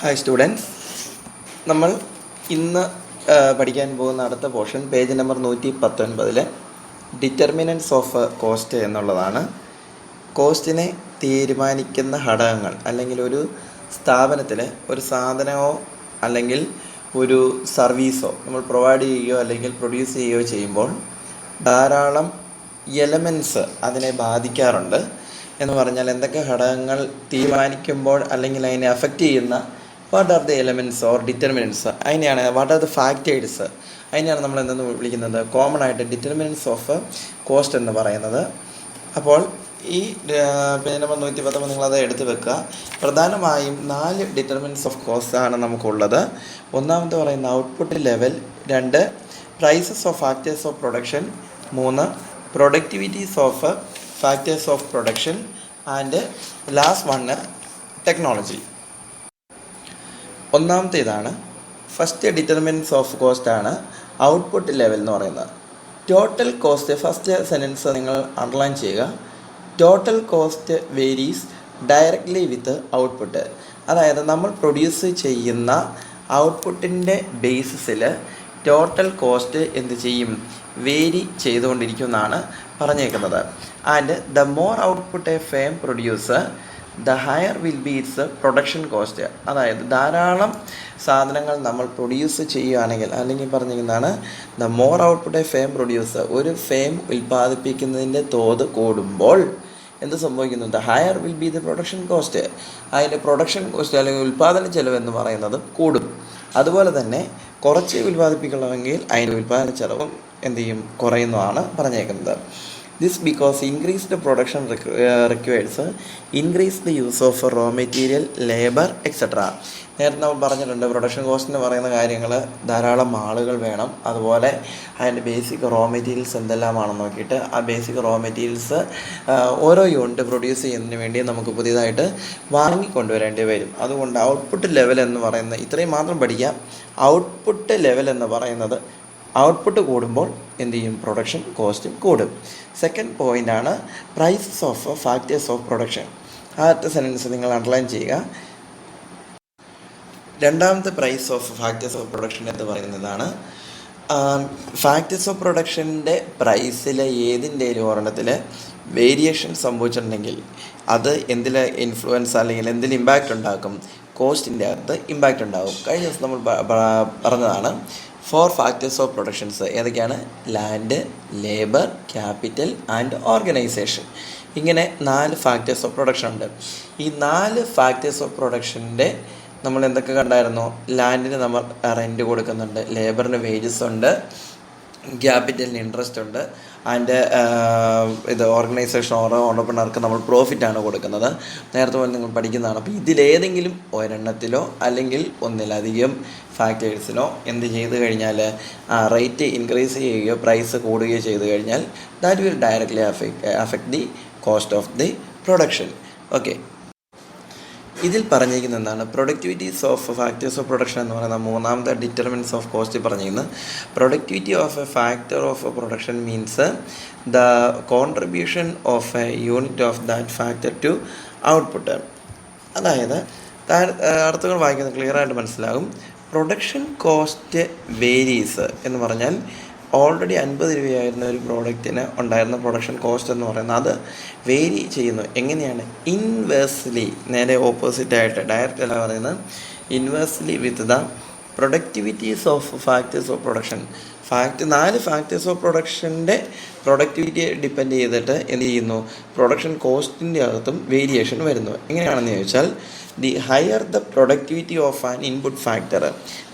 Hi students, നമ്മൾ ഇന്ന് പഠിക്കാൻ പോകുന്ന അടുത്ത portion page number 119 determinants of cost എന്നുള്ളതാണ്. കോസ്റ്റിനെ തീരുമാനിക്കുന്ന ഘടകങ്ങൾ, അല്ലെങ്കിൽ ഒരു സ്ഥാപനത്തിൽ ഒരു സാധനമോ അല്ലെങ്കിൽ ഒരു സർവീസോ നമ്മൾ പ്രൊവൈഡ് ചെയ്യുകയോ അല്ലെങ്കിൽ പ്രൊഡ്യൂസ് ചെയ്യുകയോ ചെയ്യുമ്പോൾ ധാരാളം എലമെൻറ്റ്സ് അതിനെ ബാധിക്കാറുണ്ട്. എന്ന് പറഞ്ഞാൽ എന്തൊക്കെ ഘടകങ്ങൾ തീരുമാനിക്കുമ്പോൾ അല്ലെങ്കിൽ അതിനെ അഫക്റ്റ് ചെയ്യുന്ന what are the elements or determinants, അതിനെയാണ് വാട്ട് ആർ ദി ഫാക്ടേഴ്സ്, അതിനെയാണ് നമ്മൾ എന്തെന്ന് വിളിക്കുന്നത്, കോമൺ ആയിട്ട് ഡിറ്റർമിനൻറ്റ്സ് ഓഫ് കോസ്റ്റ് എന്ന് പറയുന്നത്. അപ്പോൾ ഈ പേജ് നമ്പർ 119 നിങ്ങളത് എടുത്ത് വെക്കുക. പ്രധാനമായും 4 ഡിറ്റർമിനൻറ്റ്സ് ഓഫ് കോസ്റ്റ് ആണ് നമുക്കുള്ളത്. ഒന്നാമത്തെ പറയുന്ന output level, 2 prices of factors of production, 3 productivities of factors of production, and last 1 technology. ഒന്നാമത്തെ ഇതാണ് ഫസ്റ്റ് ഡിറ്റർമിനൻറ്റ്സ് ഓഫ് കോസ്റ്റ് ആണ് ഔട്ട്പുട്ട് ലെവൽ എന്ന് പറയുന്നത്. ടോട്ടൽ കോസ്റ്റ്, ഫസ്റ്റ് സെൻറ്റൻസ് നിങ്ങൾ അണ്ടർലൈൻ ചെയ്യുക. Total cost varies directly with output. അതായത് നമ്മൾ produce ചെയ്യുന്ന ഔട്ട്പുട്ടിൻ്റെ ബേസിസിൽ ടോട്ടൽ കോസ്റ്റ് എന്ത് ചെയ്യും, വേരി ചെയ്തുകൊണ്ടിരിക്കുമെന്നാണ് പറഞ്ഞേക്കുന്നത്. And the more output a firm produce the higher will be its production cost. അതായത് ധാരാളം സാധനങ്ങൾ നമ്മൾ പ്രൊഡ്യൂസ് ചെയ്യുകയാണെങ്കിൽ, അല്ലെങ്കിൽ പറഞ്ഞിരിക്കുന്നതാണ് the more output a firm produce, ഒരു ഫേം ഉൽപ്പാദിപ്പിക്കുന്നതിൻ്റെ തോത് കൂടുമ്പോൾ എന്ത് സംഭവിക്കുന്നു, the higher will be the production cost. അതിൻ്റെ പ്രൊഡക്ഷൻ കോസ്റ്റ് അല്ലെങ്കിൽ ഉൽപ്പാദന ചെലവ് എന്ന് പറയുന്നത് കൂടും. അതുപോലെ തന്നെ കുറച്ച് ഉൽപ്പാദിപ്പിക്കണമെങ്കിൽ അതിൻ്റെ ഉൽപ്പാദന ചെലവും എന്ത് ചെയ്യും, കുറയുന്നതാണ് പറഞ്ഞേക്കുന്നത്. This because increased production requires increased use of raw material, labor, etc. നേരത്തെ നമ്മൾ പറഞ്ഞിട്ടുണ്ട്, പ്രൊഡക്ഷൻ കോസ്റ്റ് എന്ന് പറയുന്ന കാര്യങ്ങൾ ധാരാളം ആളുകൾ വേണം. അതുപോലെ അതിൻ്റെ ബേസിക് റോ മെറ്റീരിയൽസ് എന്തെല്ലാമാണെന്ന് നോക്കിയിട്ട് ആ ബേസിക് റോ മെറ്റീരിയൽസ് ഓരോ യൂണിറ്റ് പ്രൊഡ്യൂസ് ചെയ്യുന്നതിന് വേണ്ടി നമുക്ക് പുതിയതായിട്ട് വാങ്ങിക്കൊണ്ടുവരേണ്ടി വരും. അതുകൊണ്ട് ഔട്ട്പുട്ട് ലെവൽ എന്ന് പറയുന്നത് ഇത്രയും മാത്രം പഠിക്കാം. ഔട്ട്പുട്ട് ലെവൽ എന്ന് പറയുന്നത് ഔട്ട്പുട്ട് കൂടുമ്പോൾ എന്ത് ചെയ്യും, പ്രൊഡക്ഷൻ കോസ്റ്റും കൂടും. സെക്കൻഡ് പോയിൻ്റാണ് prices of factors of production. ആദ്യത്തെ സെൻറ്റൻസ് നിങ്ങൾ അണ്ടർലൈൻ ചെയ്യുക. രണ്ടാമത്തെ price of factors of production എന്ന് പറയുന്നതാണ് ഫാക്ടേഴ്സ് ഓഫ് പ്രൊഡക്ഷൻ്റെ പ്രൈസിൽ ഏതിൻ്റെയും ഒരെണ്ണത്തിൽ വേരിയേഷൻ സംഭവിച്ചിട്ടുണ്ടെങ്കിൽ അത് എന്തിൽ ഇൻഫ്ലുവൻസ് അല്ലെങ്കിൽ എന്തിൽ ഇമ്പാക്റ്റ് ഉണ്ടാക്കും, കോസ്റ്റിൻ്റെ അകത്ത് ഇമ്പാക്റ്റ് ഉണ്ടാകും. കഴിഞ്ഞ ദിവസം നമ്മൾ പറഞ്ഞതാണ് 4 ഫാക്ടേഴ്സ് ഓഫ് പ്രൊഡക്ഷൻസ്. ഏതൊക്കെയാണ്? Land, labour, capital and organisation. ഇങ്ങനെ 4 ഫാക്ടേഴ്സ് ഓഫ് പ്രൊഡക്ഷൻ ഉണ്ട്. ഈ 4 ഫാക്ടേഴ്സ് ഓഫ് പ്രൊഡക്ഷൻ്റെ നമ്മൾ എന്തൊക്കെ കണ്ടായിരുന്നു? ലാൻഡിന് നമ്മൾ റെൻറ്റ് കൊടുക്കുന്നുണ്ട്, ലേബറിന് വേജസ് ഉണ്ട്, ക്യാപിറ്റലിന് ഇൻട്രസ്റ്റ് ഉണ്ട്, ആൻഡ് ഇത് ഓർഗനൈസേഷൻ ഓണ്ടർപ്രണർക്ക് നമ്മൾ പ്രോഫിറ്റാണ് കൊടുക്കുന്നത്. നേരത്തെ പോലെ നിങ്ങൾ പഠിക്കുന്നതാണ്. അപ്പോൾ ഇതിലേതെങ്കിലും ഒരെണ്ണത്തിലോ അല്ലെങ്കിൽ ഒന്നിലധികം ഫാക്ടേഴ്സിനോ എന്ത് ചെയ്ത് കഴിഞ്ഞാൽ റേറ്റ് ഇൻക്രീസ് ചെയ്യുകയോ പ്രൈസ് കൂടുകയോ ചെയ്ത് കഴിഞ്ഞാൽ that will directly affect the cost of the production. Okay, ഇതിൽ പറഞ്ഞിരിക്കുന്ന എന്താണ്? Productivities of factors of production എന്ന് പറയുന്ന മൂന്നാമത്തെ ഡിറ്റർമിനൻറ്റ്സ് ഓഫ് കോസ്റ്റ് പറഞ്ഞിരിക്കുന്നത്. Productivity of a factor of production means the contribution of a unit of that factor to output. അതായത് അർത്ഥങ്ങൾ വായിക്കുന്നത് ക്ലിയർ ആയിട്ട് മനസ്സിലാകും. പ്രൊഡക്ഷൻ കോസ്റ്റ് വേരീസ് എന്ന് പറഞ്ഞാൽ ഓൾറെഡി 50 രൂപയായിരുന്ന ഒരു പ്രോഡക്റ്റിന് ഉണ്ടായിരുന്ന പ്രൊഡക്ഷൻ കോസ്റ്റ് എന്ന് പറയുന്നത് അത് വേരി ചെയ്യുന്നു. എങ്ങനെയാണ്? ഇൻവേഴ്സ്ലി, നേരെ ഓപ്പോസിറ്റായിട്ട്, ഡയറക്റ്റ് അല്ല പറയുന്നത്, inversely with the productivities of factors of production. 4 factors of പ്രൊഡക്ഷൻ്റെ പ്രൊഡക്ടിവിറ്റിയെ ഡിപ്പെൻഡ് ചെയ്തിട്ട് എന്ത് ചെയ്യുന്നു, പ്രൊഡക്ഷൻ കോസ്റ്റിൻ്റെ അകത്തും വേരിയേഷൻ വരുന്നു. എങ്ങനെയാണെന്ന് ചോദിച്ചാൽ, the higher the productivity of an input factor.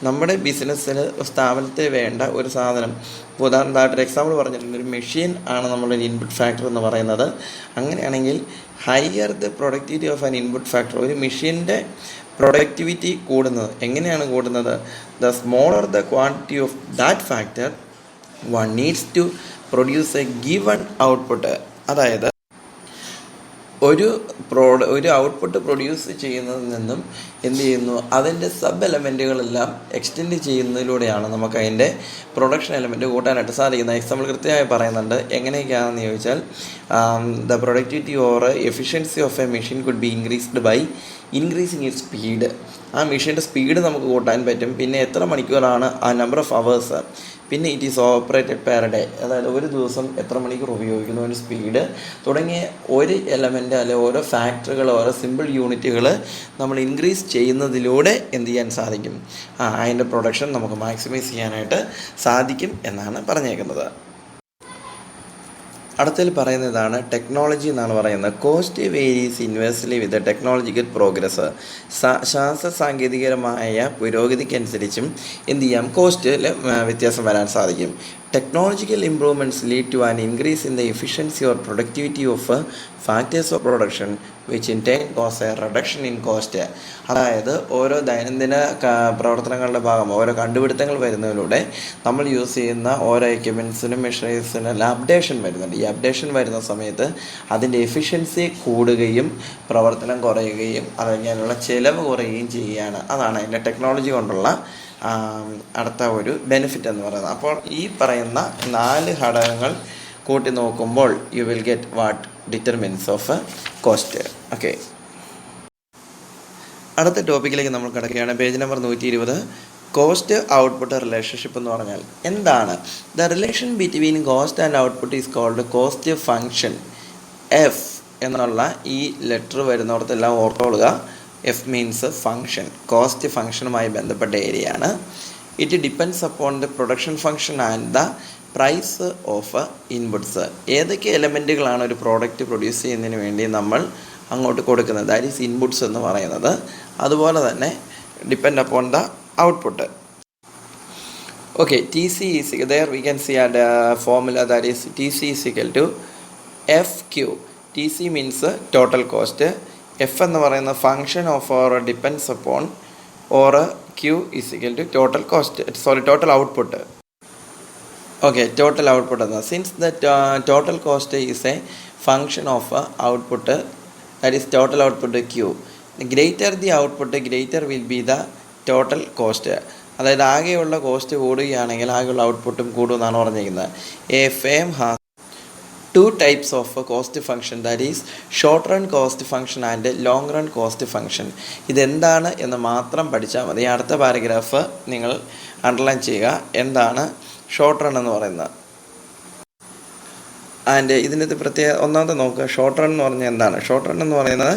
നമ്മുടെ ബിസിനസ്സിൽ സ്ഥാപനത്തിൽ വേണ്ട ഒരു സാധനം, ഉദാഹരണമായിട്ടൊരു എക്സാമ്പിൾ പറഞ്ഞിട്ടുണ്ട്, ഒരു മെഷീൻ ആണ് നമ്മളൊരു ഇൻപുട്ട് ഫാക്ടർ എന്ന് പറയുന്നത്. അങ്ങനെയാണെങ്കിൽ higher the productivity of an input factor, ഒരു മെഷീൻ്റെ പ്രൊഡക്ടിവിറ്റി കൂടുന്നത് എങ്ങനെയാണ് കൂടുന്നത്? The smaller the quantity of that factor one needs to produce a given output. അതായത് ഒരു ഔട്ട്പുട്ട് പ്രൊഡ്യൂസ് ചെയ്യുന്നതിൽ നിന്നും എന്ത് ചെയ്യുന്നു, അതിൻ്റെ സബ് എലമെൻറ്റുകളെല്ലാം എക്സ്റ്റെൻഡ് ചെയ്യുന്നതിലൂടെയാണ് നമുക്ക് അതിൻ്റെ പ്രൊഡക്ഷൻ എലമെൻറ്റ് കൂട്ടാനായിട്ട് സാധിക്കുന്നത്. എക്സാമ്പിൾ കൃത്യമായി പറയുന്നുണ്ട്. എങ്ങനെയൊക്കെയാണെന്ന് ചോദിച്ചാൽ, the productivity or efficiency of a machine could be increased by increasing it speed. ആ മെഷീൻ്റെ സ്പീഡ് നമുക്ക് കൂട്ടാൻ പറ്റും. പിന്നെ എത്ര മണിക്കൂറാണ് ആ നമ്പർ ഓഫ് അവേഴ്സ്, പിന്നെ it is operated per day, അതായത് ഒരു ദിവസം എത്ര മണിക്കൂർ ഉപയോഗിക്കുന്നു, ഒരു സ്പീഡ് തുടങ്ങിയ ഒരു എലമെൻ്റ് അല്ലെങ്കിൽ ഓരോ ഫാക്ടറുകൾ, ഓരോ സിമ്പിൾ യൂണിറ്റുകൾ നമ്മൾ ഇൻക്രീസ് ചെയ്യുന്നതിലൂടെ എന്ത് ചെയ്യാൻ സാധിക്കും, അതിൻ്റെ പ്രൊഡക്ഷൻ നമുക്ക് മാക്സിമൈസ് ചെയ്യാനായിട്ട് സാധിക്കും എന്നാണ് പറഞ്ഞേക്കുന്നത്. അടുത്തതിൽ പറയുന്നതാണ് ടെക്നോളജി എന്നാണ് പറയുന്നത്. Cost varies inversely with technological progress. ശാസ്ത്ര സാങ്കേതികമായ പുരോഗതിക്കനുസരിച്ചും എന്ത് ചെയ്യാം, കോസ്റ്റിൽ വ്യത്യാസം വരാൻ സാധിക്കും. Technological improvements lead to an increase in the efficiency or productivity of factors of production which in turn cause a reduction in cost. അതായത് ഓരോ ദൈനംദിന പ്രവർത്തനങ്ങളുടെ ഭാഗം ഓരോ കണ്ടുപിടുത്തങ്ങൾ വരുന്നതിലൂടെ നമ്മൾ യൂസ് ചെയ്യുന്ന ഓരോ എക്യുപ്മെൻറ്റ്സിനും മെഷീനറീസിനും എല്ലാം അപ്ഡേഷൻ വരുന്നുണ്ട്. ഈ അപ്ഡേഷൻ വരുന്ന സമയത്ത് അതിൻ്റെ എഫിഷ്യൻസി കൂടുകയും പ്രവർത്തനം കുറയുകയും അതിനുള്ള ചിലവ് കുറയുകയും ചെയ്യുകയാണ്. അതാണ് അതിൻ്റെ ടെക്നോളജി കൊണ്ടുള്ള അടുത്ത ഒരു ബെനിഫിറ്റ് എന്ന് പറയുന്നത്. അപ്പോൾ ഈ പറയുന്ന 4 ഘടകങ്ങൾ കൂട്ടി നോക്കുമ്പോൾ you will get what determinants of cost. Okay, അടുത്ത ടോപ്പിക്കിലേക്ക് നമ്മൾ കിടക്കുകയാണ്. Page number 120. Cost output relationship എന്ന് പറഞ്ഞാൽ എന്താണ്? The relation between cost and output is called cost function. F എന്നുള്ള ഈ ലെറ്റർ വരുന്നിടത്തെല്ലാം ഓർത്തോളുക. എഫ് മീൻസ് ഫങ്ഷൻ, കോസ്റ്റ് ഫങ്ഷനുമായി ബന്ധപ്പെട്ട ഏരിയയാണ്. It depends upon the production function and the price of inputs. ഏതൊക്കെ എലമെൻറ്റുകളാണ് ഒരു പ്രോഡക്റ്റ് പ്രൊഡ്യൂസ് ചെയ്യുന്നതിന് വേണ്ടി നമ്മൾ അങ്ങോട്ട് കൊടുക്കുന്നത്, ദാറ്റ് ഈസ് ഇൻപുട്സ് എന്ന് പറയുന്നത്. അതുപോലെ തന്നെ depend upon the output. Okay, T C is there we can see add formula that is T C is equal to F Q. T C means total cost. F എന്ന് പറയുന്ന function of or depends upon or Q is equal to total cost, total output. Okay, total output എന്ന since the total cost is a function of output, that is total output Q. Greater the output greater will be the total cost. അതായത് ആകെയുള്ള cost കൂടുകയാണെങ്കിൽ ആകെയുള്ള ഔട്ട്പുട്ടും കൂടുമെന്നാണ് പറഞ്ഞിരിക്കുന്നത്. A firm has 2 types of cost function, that is short run cost function and long run cost function. ഇതെന്താണ് എന്ന് മാത്രം പഠിച്ചാൽ മതി. അടുത്ത പാരഗ്രാഫ് നിങ്ങൾ അണ്ടർലൈൻ ചെയ്യുക. എന്താണ് ഷോർട്ട് റൺ എന്ന് പറയുന്നത്? ആൻഡ് ഇതിനകത്ത് ഒന്നാമത്തെ നോക്കുക. ഷോർട്ട് റൺ എന്ന് പറഞ്ഞാൽ എന്താണ്? ഷോർട്ട് റൺ എന്ന് പറയുന്നത്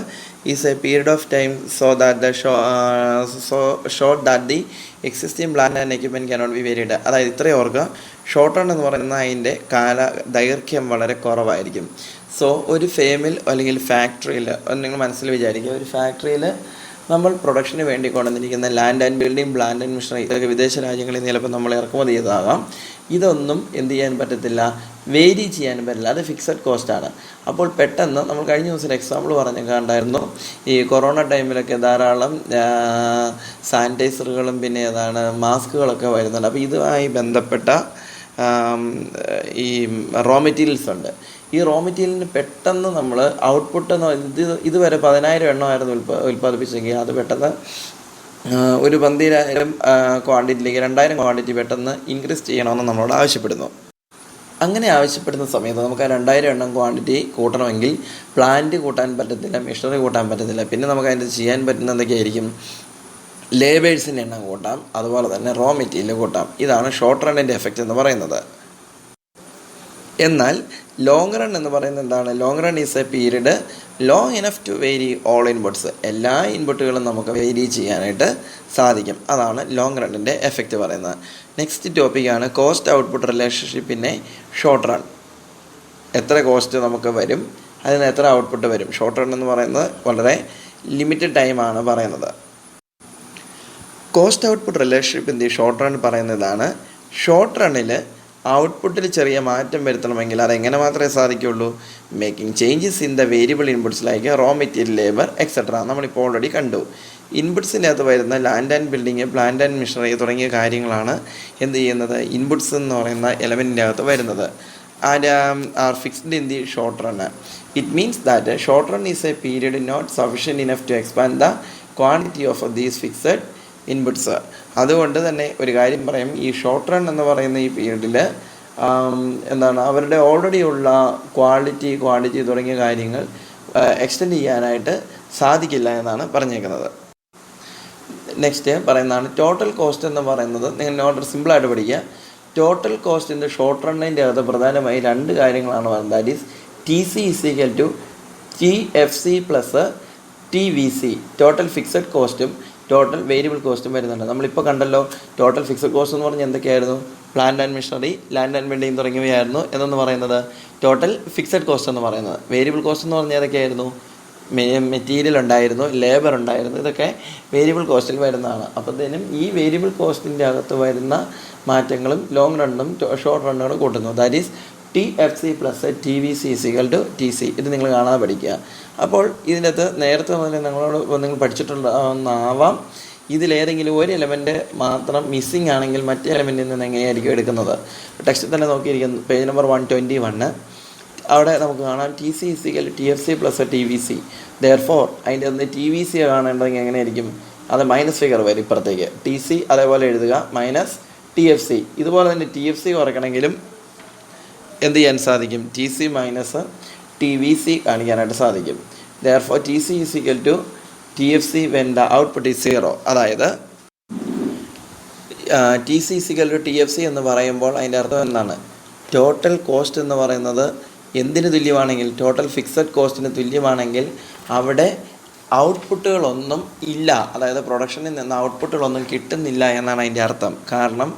is a period of time so that the existing plan and equipment cannot B varied. അതായത് ഇത്രയും ഓർക്കുക, ഷോർട്ട് റൺ എന്ന് പറയുന്നത് അതിൻ്റെ ദൈർഘ്യം വളരെ കുറവായിരിക്കും. സോ ഒരു ഫേമിൽ അല്ലെങ്കിൽ ഫാക്ടറിയിൽ നിങ്ങൾ മനസ്സിൽ വിചാരിക്കുക, ഒരു ഫാക്ടറിയിൽ നമ്മൾ പ്രൊഡക്ഷന് വേണ്ടി കൊണ്ടുവന്നിരിക്കുന്ന land and building, plant and machinery, ഇതൊക്കെ വിദേശ രാജ്യങ്ങളിൽ നിന്ന് ചിലപ്പോൾ നമ്മൾ ഇറക്കുമതി ചെയ്തതാകാം. ഇതൊന്നും എന്ത് ചെയ്യാൻ പറ്റത്തില്ല, വേരി ചെയ്യാൻ പറ്റില്ല. അത് ഫിക്സഡ് കോസ്റ്റാണ്. അപ്പോൾ പെട്ടെന്ന് നമ്മൾ കഴിഞ്ഞ ദിവസം ഒരു എക്സാമ്പിൾ കണ്ടായിരുന്നു. ഈ കൊറോണ ടൈമിലൊക്കെ ധാരാളം സാനിറ്റൈസറുകളും പിന്നെ മാസ്കുകളൊക്കെ വരുന്നുണ്ട്. അപ്പോൾ ഇതുമായി ബന്ധപ്പെട്ട ഈ റോ മെറ്റീരിയൽസ് ഉണ്ട്. ഈ റോ മെറ്റീരിയലിന് പെട്ടെന്ന് നമ്മൾ ഔട്ട്പുട്ട് ഇതുവരെ 10,000 എണ്ണമായിരുന്നു ഉൽപ്പാദിപ്പിച്ചെങ്കിൽ അത് പെട്ടെന്ന് ഒരു 12,000 ക്വാണ്ടിറ്റിയിലേക്ക് 2,000 ക്വാണ്ടിറ്റി പെട്ടെന്ന് ഇൻക്രീസ് ചെയ്യണമെന്ന് നമ്മളോട് ആവശ്യപ്പെടുന്നു. അങ്ങനെ ആവശ്യപ്പെടുന്ന സമയത്ത് നമുക്ക് ആ 2,000 എണ്ണം ക്വാണ്ടിറ്റി കൂട്ടണമെങ്കിൽ പ്ലാന്റ് കൂട്ടാൻ പറ്റത്തില്ല, മെഷീനറി കൂട്ടാൻ പറ്റത്തില്ല. പിന്നെ നമുക്ക് അതിൻ്റെ ചെയ്യാൻ പറ്റുന്ന എന്തൊക്കെയായിരിക്കും? ലേബേഴ്സിൻ്റെ എണ്ണം കൂട്ടാം, അതുപോലെ തന്നെ റോ മെറ്റീരിയൽ കൂട്ടാം. ഇതാണ് ഷോർട്ട് റണ്ണിൻ്റെ എഫക്റ്റ് എന്ന് പറയുന്നത്. എന്നാൽ ലോങ് റൺ എന്ന് പറയുന്നത് എന്താണ്? Long run is a period long enough to vary all inputs. എല്ലാ ഇൻപുട്ടുകളും നമുക്ക് വേരി ചെയ്യാനായിട്ട് സാധിക്കും. അതാണ് ലോങ് റണ്ണിൻ്റെ എഫക്റ്റ് പറയുന്നത്. നെക്സ്റ്റ് ടോപ്പിക്കാണ് കോസ്റ്റ് ഔട്ട്പുട്ട് റിലേഷൻഷിപ്പിനെ ഷോർട്ട് റൺ. എത്ര കോസ്റ്റ് നമുക്ക് വരും, അതിന് എത്ര ഔട്ട്പുട്ട് വരും? ഷോർട്ട് റൺ എന്ന് പറയുന്നത് വളരെ ലിമിറ്റഡ് ടൈമാണ് പറയുന്നത്. കോസ്റ്റ് ഔട്ട്പുട്ട് റിലേഷൻഷിപ്പ് എന്ത് ഷോർട്ട് റൺ പറയുന്നതാണ്. ഷോർട്ട് റണ്ണിൽ ഔട്ട്പുട്ടിൽ ചെറിയ മാറ്റം വരുത്തണമെങ്കിൽ അതെങ്ങനെ മാത്രമേ സാധിക്കുകയുള്ളൂ? Making changes in the variable inputs like raw material, labour etcetera. നമ്മളിപ്പോൾ ഓൾറെഡി കണ്ടു. ഇൻപുട്സിനകത്ത് വരുന്ന land and building, plant and machinery തുടങ്ങിയ കാര്യങ്ങളാണ് എന്ത് ചെയ്യുന്നത്? ഇൻപുട്സ് എന്ന് പറയുന്ന എലമെൻറ്റിൻ്റെ അകത്ത് വരുന്നത്. And are fixed in the short run. It means that short run is a period not sufficient enough to expand the quantity of these fixed inputs. അതുകൊണ്ട് തന്നെ ഒരു കാര്യം പറയും, ഈ ഷോർട്ട് റൺ എന്ന് പറയുന്ന ഈ പീരീഡിൽ അവരുടെ ഓൾറെഡി ഉള്ള ക്വാളിറ്റി തുടങ്ങിയ കാര്യങ്ങൾ എക്സ്റ്റെൻഡ് ചെയ്യാനായിട്ട് സാധിക്കില്ല എന്നാണ് പറഞ്ഞേക്കുന്നത്. നെക്സ്റ്റ് പറയുന്നതാണ് ടോട്ടൽ കോസ്റ്റ് എന്ന് പറയുന്നത്. നിങ്ങൾ നോട്ട് സിമ്പിളായിട്ട് പഠിക്കുക. ടോട്ടൽ കോസ്റ്റിൻ്റെ ഷോർട്ട് റണ്ണിൻ്റെ അകത്ത് പ്രധാനമായി രണ്ട് കാര്യങ്ങളാണ് പറയുന്നത്. That is T C is equal to TFC plus TVC, total fixed കോസ്റ്റും ടോട്ടൽ വേരിയബിൾ കോസ്റ്റും വരുന്നുണ്ട്. നമ്മളിപ്പോൾ കണ്ടല്ലോ ടോട്ടൽ ഫിക്സഡ് കോസ്റ്റ് എന്ന് പറഞ്ഞാൽ എന്തൊക്കെയായിരുന്നു? Plant and machinery, land and building തുടങ്ങിയവയായിരുന്നു എന്നു പറയുന്നത് ടോട്ടൽ ഫിക്സഡ് കോസ്റ്റ് എന്ന് പറയുന്നത്. വേരിയബിൾ കോസ്റ്റ് എന്ന് പറഞ്ഞാൽ ഏതൊക്കെയായിരുന്നു? മെറ്റീരിയൽ ഉണ്ടായിരുന്നു, ലേബർ ഉണ്ടായിരുന്നു, ഇതൊക്കെ വേരിയബിൾ കോസ്റ്റിൽ വരുന്നതാണ്. അപ്പോഴത്തേനും ഈ വേരിയബിൾ കോസ്റ്റിൻ്റെ അകത്ത് വരുന്ന മാറ്റങ്ങളും ലോങ് റണ്ണും ഷോർട്ട് റണ്ണുകളും കൂട്ടുന്നു. That is TFC plus TVC equal to TC. ഇത് നിങ്ങൾ കാണാതെ പഠിക്കുക. അപ്പോൾ ഇതിനകത്ത് നേരത്തെ മുതൽ നിങ്ങൾ പഠിച്ചിട്ടുണ്ടാവാം, ഇതിലേതെങ്കിലും ഒരു എലമെൻറ്റ് മാത്രം മിസ്സിംഗ് ആണെങ്കിൽ മറ്റേ എലമെൻറ്റിൽ നിന്ന് എങ്ങനെയായിരിക്കും എടുക്കുന്നത്. ടെക്സ്റ്റിൽ തന്നെ നോക്കിയിരിക്കുന്നു, പേജ് നമ്പർ 121. അവിടെ നമുക്ക് കാണാം TC equal to TFC plus TVC. Therefore അതിൻ്റെ ഒന്ന് TVC കാണേണ്ടതെങ്കിൽ എങ്ങനെയായിരിക്കും? അത് മൈനസ് ഫിഗർ വരും ഇപ്പുറത്തേക്ക്. TC അതേപോലെ എഴുതുക, മൈനസ് TFC. ഇതുപോലെ തന്നെ TFC കുറയ്ക്കണമെങ്കിലും എന്ത് ചെയ്യാൻ സാധിക്കും? TC മൈനസ് TVC കാണിക്കാനായിട്ട് സാധിക്കും. Therefore TC is equal to TFC when the output is 0. അതായത് TC is equal to TFC എന്ന് പറയുമ്പോൾ അതിൻ്റെ അർത്ഥം എന്താണ്? ടോട്ടൽ കോസ്റ്റ് എന്ന് പറയുന്നത് എന്തിന് തുല്യമാണെങ്കിൽ, ടോട്ടൽ ഫിക്സഡ് കോസ്റ്റിന് തുല്യമാണെങ്കിൽ അവിടെ ഔട്ട്പുട്ടുകളൊന്നും ഇല്ല, അതായത് പ്രൊഡക്ഷനിൽ നിന്ന് ഔട്ട്പുട്ടുകളൊന്നും കിട്ടുന്നില്ല എന്നാണ് അതിൻ്റെ അർത്ഥം. കാരണം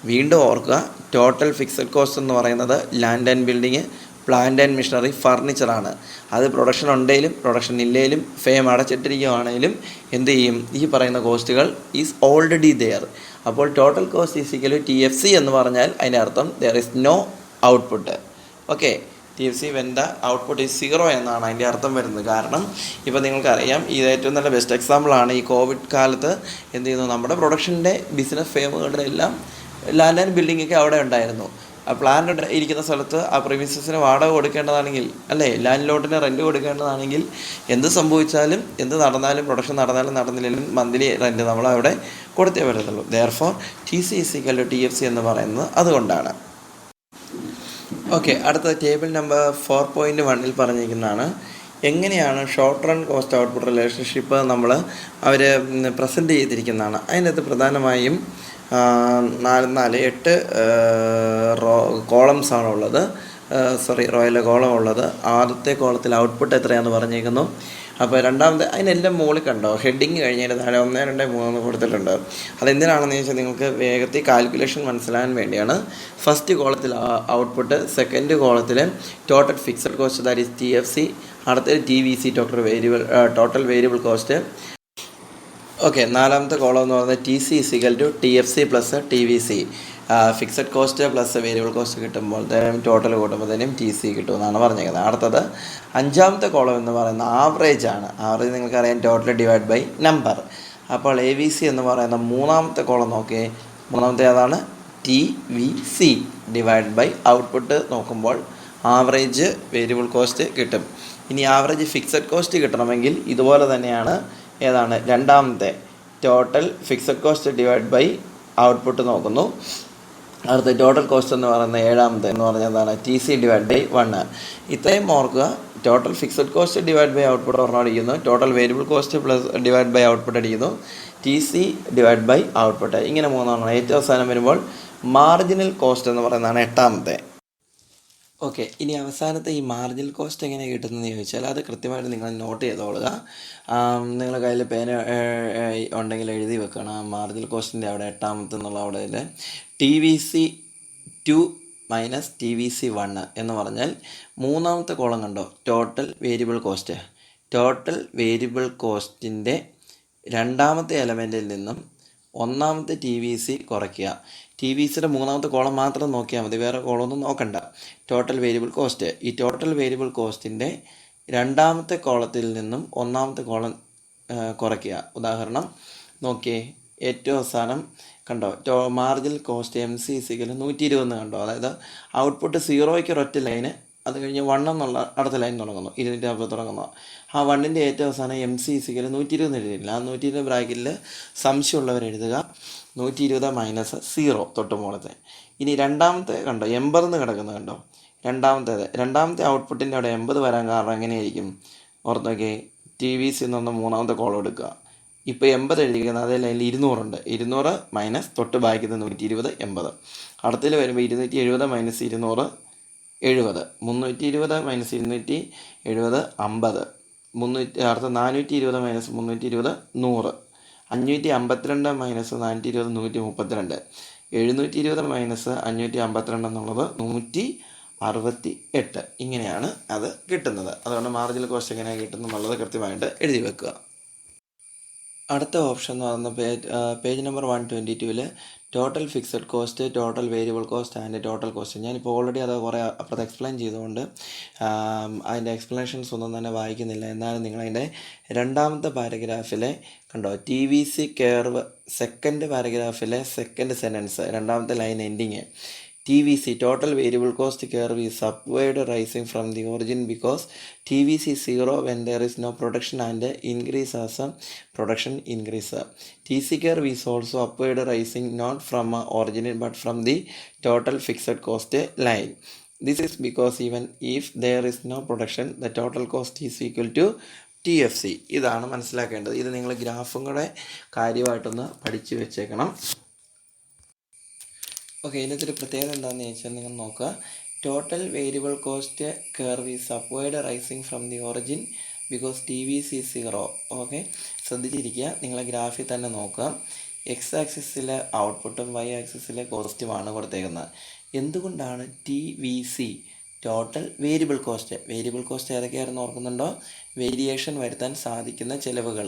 വീണ്ടും ഓർക്കുക, ടോട്ടൽ ഫിക്സഡ് കോസ്റ്റ് എന്ന് പറയുന്നത് land and building, plant and machinery, ഫർണിച്ചറാണ്. അത് പ്രൊഡക്ഷൻ ഉണ്ടെങ്കിലും പ്രൊഡക്ഷൻ ഇല്ലെങ്കിലും ഫെയിം അടച്ചിട്ടിരിക്കുകയാണെങ്കിലും എന്ത് ചെയ്യും? ഈ പറയുന്ന കോസ്റ്റുകൾ ഈസ് ഓൾറെഡി ദെയർ. അപ്പോൾ total cost is equal to TFC എന്ന് പറഞ്ഞാൽ അതിൻ്റെ അർത്ഥം there is no output. Okay, TFC when the output is 0 എന്നാണ് അതിൻ്റെ അർത്ഥം വരുന്നത്. കാരണം ഇപ്പോൾ നിങ്ങൾക്കറിയാം, ഇത് ഏറ്റവും നല്ല ബെസ്റ്റ് എക്സാമ്പിളാണ്. ഈ കോവിഡ് കാലത്ത് എന്ത് ചെയ്യുന്നു? നമ്മുടെ പ്രൊഡക്ഷൻ്റെ ബിസിനസ് ഫേമുകളുടെ എല്ലാം ലാൻഡ് ആൻഡ് ബിൽഡിംഗ് ഒക്കെ അവിടെ ഉണ്ടായിരുന്നു. ആ പ്ലാന്റ് ഇരിക്കുന്ന സ്ഥലത്ത് ആ പ്രിമിസസിന് വാടക കൊടുക്കേണ്ടതാണെങ്കിൽ, അല്ലേ, ലാൻഡ് ലോട്ടിന് റെൻറ്റ് കൊടുക്കേണ്ടതാണെങ്കിൽ എന്ത് സംഭവിച്ചാലും എന്ത് നടന്നാലും പ്രൊഡക്ഷൻ നടന്നാലും നടന്നില്ലെങ്കിലും മന്ത്ലി റെൻറ്റ് നമ്മൾ അവിടെ കൊടുത്തേ പറ്റത്തുള്ളൂ. Therefore TC is equal to TFC എന്ന് പറയുന്നത് അതുകൊണ്ടാണ്. ഓക്കെ, അടുത്ത ടേബിൾ നമ്പർ 4.1 പറഞ്ഞിരിക്കുന്നതാണ് എങ്ങനെയാണ് short run cost output relationship അവർ പ്രസൻറ്റ് ചെയ്തിരിക്കുന്നതാണ്. അതിനകത്ത് പ്രധാനമായും 8 കോളംസാണ് ഉള്ളത്. റോയിലെ കോളം ഉള്ളത്. ആദ്യത്തെ കോളത്തിൽ ഔട്ട്പുട്ട് എത്രയാണെന്ന് പറഞ്ഞേക്കുന്നു. അപ്പോൾ രണ്ടാമത്തെ അതിനെല്ലാം മുകളിൽ കണ്ടോ, ഹെഡിങ് കഴിഞ്ഞതിന് താഴെ 1, 2, 3 കൊടുത്തിട്ടുണ്ട്. അതെന്തിനാണെന്ന് ചോദിച്ചാൽ നിങ്ങൾക്ക് വേഗത്തിൽ കാൽക്കുലേഷൻ മനസ്സിലാകാൻ വേണ്ടിയാണ്. ഫസ്റ്റ് കോളത്തിൽ ഔട്ട്പുട്ട്, സെക്കൻഡ് കോളത്തിൽ total fixed cost that is TFC, അടുത്തത് TVC total variable cost. Okay, നാലാമത്തെ കോളം എന്ന് പറയുന്നത് TC is equal to TFC plus TVC. Fixed cost plus variable cost കിട്ടുമ്പോഴത്തേനും ടോട്ടൽ കൂട്ടുമ്പോഴത്തേനും TC കിട്ടുമെന്നാണ് പറഞ്ഞേക്കുന്നത്. അടുത്തത് അഞ്ചാമത്തെ കോളം എന്ന് പറയുന്നത് ആവറേജ് ആണ്. ആവറേജ് നിങ്ങൾക്കറിയാം, ടോട്ടൽ ഡിവൈഡ് ബൈ നമ്പർ. അപ്പോൾ ABC എന്ന് പറയുന്ന മൂന്നാമത്തെ കോളം നോക്കിയേ, മൂന്നാമത്തെ ഏതാണ്? TVC ഡിവൈഡ് ബൈ ഔട്ട്പുട്ട് നോക്കുമ്പോൾ ആവറേജ് വേരിയബിൾ കോസ്റ്റ് കിട്ടും. ഇനി ആവറേജ് ഫിക്സഡ് കോസ്റ്റ് കിട്ടണമെങ്കിൽ ഇതുപോലെ തന്നെയാണ്. ഏതാണ്? രണ്ടാമത്തെ total fixed cost divide by output നോക്കുന്നു. അടുത്ത ടോട്ടൽ കോസ്റ്റ് എന്ന് പറയുന്നത് ഏഴാമത്തെ എന്ന് പറഞ്ഞാൽ എന്താണ്? TC divide by 1. ഇത്രയും ഓർക്കുക. Total fixed cost divide by output ഒരെണ്ണം അടിക്കുന്നു, total variable cost plus divide by output അടിക്കുന്നു, TC ഡിവൈഡ് ബൈ ഔട്ട്പുട്ട്. ഇങ്ങനെ മൂന്നെണ്ണം. ഏറ്റവും അവസാനം വരുമ്പോൾ മാർജിനൽ കോസ്റ്റ് എന്ന് പറയുന്നതാണ് എട്ടാമത്തെ. ഓക്കെ, ഇനി അവസാനത്തെ ഈ മാർജിനൽ കോസ്റ്റ് എങ്ങനെ കിട്ടുന്നതെന്ന് ചോദിച്ചാൽ അത് കൃത്യമായിട്ട് നിങ്ങൾ നോട്ട് ചെയ്തോളുക. നിങ്ങളുടെ കയ്യിൽ പേന ഉണ്ടെങ്കിൽ എഴുതി വെക്കണം. മാർജിനൽ കോസ്റ്റിൻ്റെ അവിടെ എട്ടാമത്തെ എന്നുള്ള അവിടെ TVC 2 മൈനസ് TVC 1 എന്ന് പറഞ്ഞാൽ മൂന്നാമത്തെ കോളം കണ്ടോ, total variable cost. Total variable കോസ്റ്റിൻ്റെ രണ്ടാമത്തെ എലമെൻറ്റിൽ നിന്നും ഒന്നാമത്തെ TVC കുറയ്ക്കുക. TVCയുടെ മൂന്നാമത്തെ കോളം മാത്രം നോക്കിയാൽ മതി, വേറെ കോളമൊന്നും നോക്കണ്ട. Total variable cost. ഈ ടോട്ടൽ വേരിയബിൾ കോസ്റ്റിൻ്റെ രണ്ടാമത്തെ കോളത്തിൽ നിന്നും ഒന്നാമത്തെ കോളം കുറയ്ക്കുക. ഉദാഹരണം നോക്കിയേ, ഏറ്റവും അവസാനം കണ്ടോ, മാർജിനൽ കോസ്റ്റ് MC = 120 കണ്ടോ. അതായത് ഔട്ട്പുട്ട് 0യ്ക്ക് ഒരൊറ്റ ലൈന്, അത് കഴിഞ്ഞ് 1 എന്നുള്ള അടുത്ത ലൈൻ തുടങ്ങുന്നു, 240 തുടങ്ങുന്നു. ആ 1ൻ്റെ ഏറ്റവും അവസാനം MC = 120 എഴുതിയില്ല. ആ 120 ബ്രാക്കറ്റിൽ സംശയമുള്ളവർ എഴുതുക 120 മൈനസ് 0 തൊട്ട് മുകളത്തെ. ഇനി രണ്ടാമത്തെ കണ്ടോ 80 കിടക്കുന്നത് കണ്ടോ. രണ്ടാമത്തെ ഔട്ട്പുട്ടിൻ്റെ അവിടെ 80 വരാൻ കാരണം എങ്ങനെയായിരിക്കും? ഓർത്ത് നോക്കിയേ, TVC എന്ന് പറഞ്ഞ മൂന്നാമത്തെ കോളം എടുക്കുക. ഇപ്പോൾ 80 എഴുതിയിരിക്കുന്നത് അതേ ലൈനിൽ 200 ഉണ്ട്. 200 മൈനസ് തൊട്ട് ബാക്കിയത് 120, 80. അടുത്തതിൽ വരുമ്പോൾ 270 മൈനസ് 200, 70. 320 മൈനസ് 270, 50. അടുത്ത 420 മൈനസ് 320, 100. 552 മൈനസ് 420, 132. 720 മൈനസ് 552 എന്നുള്ളത് 168. ഇങ്ങനെയാണ് അത് കിട്ടുന്നത്. അതുകൊണ്ട് മാർജിനൽ കോസ്റ്റ് എങ്ങനെയാണ് കിട്ടുന്നത് എന്നുള്ളത് കൃത്യമായിട്ട് എഴുതി വെക്കുക. അടുത്ത ഓപ്ഷൻ എന്ന് പറയുന്നത് page number 122 total fixed cost, total variable cost and total cost. ഞാനിപ്പോൾ ഓൾറെഡി അത് കുറേ അപ്പുറത്ത് എക്സ്പ്ലെയിൻ ചെയ്തുകൊണ്ട് അതിൻ്റെ എക്സ്പ്ലനേഷൻസ് ഒന്നും തന്നെ വായിക്കുന്നില്ല. എന്നാലും നിങ്ങളതിൻ്റെ രണ്ടാമത്തെ പാരഗ്രാഫിലെ കണ്ടോ TVC കർവ്, സെക്കൻഡ് പാരഗ്രാഫിലെ സെക്കൻഡ് സെൻറ്റൻസ്, രണ്ടാമത്തെ line ending, TVC total variable cost curve is upward rising from the origin because TVC is 0 when there is no production and increase as a production increase. TC curve is also upward rising not from origin but from the total fixed cost line. This is because even if there is no production, the total cost is equal to TFC. ഇതാണ് മനസ്സിലാക്കേണ്ടത്. ഇത് നിങ്ങൾ ഗ്രാഫും കൂടെ കാര്യമായിട്ടൊന്ന് പഠിച്ചു വെച്ചേക്കണം. Okay, ഇതിനകത്തൊരു പ്രത്യേകത എന്താണെന്ന് ചോദിച്ചാൽ നിങ്ങൾ നോക്കുക. Total variable cost curve is upward rising from the origin because TVC 0. Okay, ശ്രദ്ധിച്ചിരിക്കുക. നിങ്ങളെ ഗ്രാഫിൽ തന്നെ നോക്കുക. X ആക്സിസിലെ ഔട്ട്പുട്ടും Y ആക്സിസിലെ കോസ്റ്റുമാണ് കൊടുത്തേക്കുന്നത്. എന്തുകൊണ്ടാണ് TVC total variable cost? Variable cost ഏതൊക്കെയായിരുന്നു ഓർക്കുന്നുണ്ടോ? വേരിയേഷൻ വരുത്താൻ സാധിക്കുന്ന ചിലവുകൾ.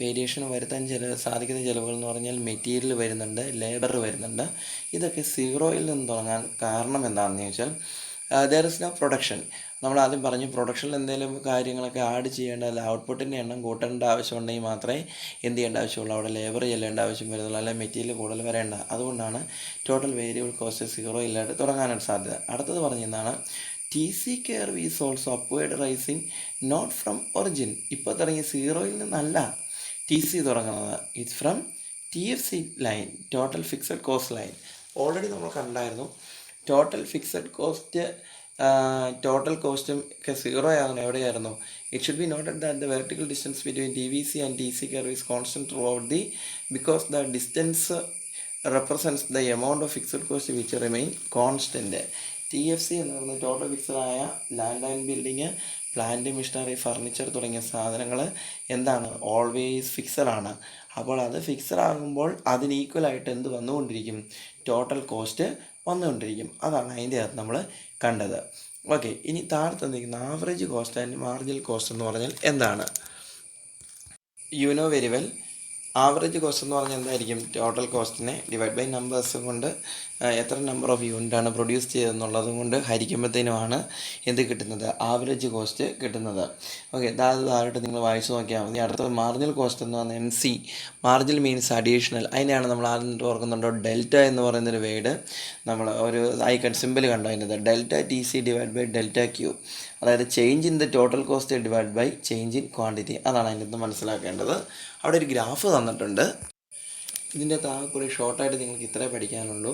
വേരിയേഷൻ വരുത്താൻ സാധിക്കുന്ന ചിലവുകൾ എന്ന് പറഞ്ഞാൽ മെറ്റീരിയൽ വരുന്നുണ്ട്, ലേബർ വരുന്നുണ്ട്. ഇതൊക്കെ 0യിൽ നിന്ന് തുടങ്ങാൻ കാരണം എന്താണെന്ന് ചോദിച്ചാൽ ദർ ഇസ് നോ പ്രൊഡക്ഷൻ. നമ്മൾ ആദ്യം പറഞ്ഞു, പ്രൊഡക്ഷനിൽ എന്തെങ്കിലും കാര്യങ്ങളൊക്കെ ആഡ് ചെയ്യേണ്ടതല്ല, ഔട്ട്പുട്ടിൻ്റെ എണ്ണം കൂട്ടേണ്ട ആവശ്യമുണ്ടെങ്കിൽ മാത്രമേ എന്ത് ചെയ്യേണ്ട ആവശ്യമുള്ളൂ, അവിടെ ലേബർ ചെല്ലേണ്ട ആവശ്യം വരുന്നുള്ളൂ, അല്ലെങ്കിൽ മെറ്റീരിയൽ കൂടുതൽ വരേണ്ട. അതുകൊണ്ടാണ് ടോട്ടൽ വേരിയബിൾ കോസ്റ്റ് 0 തുടങ്ങാനായിട്ട് സാധ്യത. അടുത്തത് പറഞ്ഞതാണ് TC curve is also upward rising not from origin. ഇപ്പോൾ തുടങ്ങി 0യിൽ നിന്നല്ല TC തുടങ്ങുന്നത്, it's from TFC line, total fixed cost line. Already നമ്മൾ കണ്ടായിരുന്നു. ടോട്ടൽ ഫിക്സഡ് കോസ്റ്റ്, ടോട്ടൽ കോസ്റ്റും ഒക്കെ 0 ആകുന്നത് എവിടെയായിരുന്നു? It should be noted that the vertical distance between TVC and TC curve is constant throughout the because the distance represents the amount of fixed cost which remain constant. TFC എന്ന് പറയുന്നത് total fixed ആയ land and building, plant, machinery, furniture തുടങ്ങിയ സാധനങ്ങൾ എന്താണ്? Always fixed ആണ്. അപ്പോൾ അത് fixed ആകുമ്പോൾ അതിന് ഈക്വലായിട്ട് എന്ത് വന്നുകൊണ്ടിരിക്കും? ടോട്ടൽ കോസ്റ്റ് വന്നുകൊണ്ടിരിക്കും. അതാണ് അതിൻ്റെ അകത്ത് നമ്മൾ കണ്ടത്. ഓക്കെ, ഇനി താഴെ തന്നിരിക്കുന്ന average cost and marginal cost എന്ന് പറഞ്ഞാൽ എന്താണ്? You know very well. Average cost എന്ന് പറഞ്ഞാൽ എന്തായിരിക്കും? ടോട്ടൽ കോസ്റ്റിനെ ഡിവൈഡ് ബൈ നമ്പേഴ്സ് കൊണ്ട് എത്ര നമ്പർ ഓഫ് യൂണിറ്റാണ് പ്രൊഡ്യൂസ് ചെയ്തതെന്നുള്ളതും കൊണ്ട് ഹരിക്കുമ്പോഴത്തേനുമാണ് എന്ത് കിട്ടുന്നത്? ആവറേജ് കോസ്റ്റ് കിട്ടുന്നത്. ഓക്കെ, താഴോട്ട് നിങ്ങൾ വായിച്ചു നോക്കിയാൽ മതി. അടുത്തത് മാർജിനൽ കോസ്റ്റ് എന്ന് പറഞ്ഞാൽ MC. Marginal means additional. അതിനെയാണ് നമ്മൾ ആദ്യം ഓർക്കുന്നുണ്ടോ? ഡെൽറ്റ എന്ന് പറയുന്നൊരു വേർഡ് നമ്മൾ ഒരു സിമ്പിൾ കണ്ടോ അതിൻ്റെ delta TC divide by delta Q. അതായത് change in the total cost divide by change in quantity. അതാണ് അതിൻ്റെ അകത്ത് മനസ്സിലാക്കേണ്ടത്. അവിടെ ഒരു ഗ്രാഫ് തന്നിട്ടുണ്ട്. ഇതിൻ്റെ താഴെ കൂടി ഷോർട്ടായിട്ട് നിങ്ങൾക്ക് ഇത്രേ പഠിക്കാനുള്ളൂ.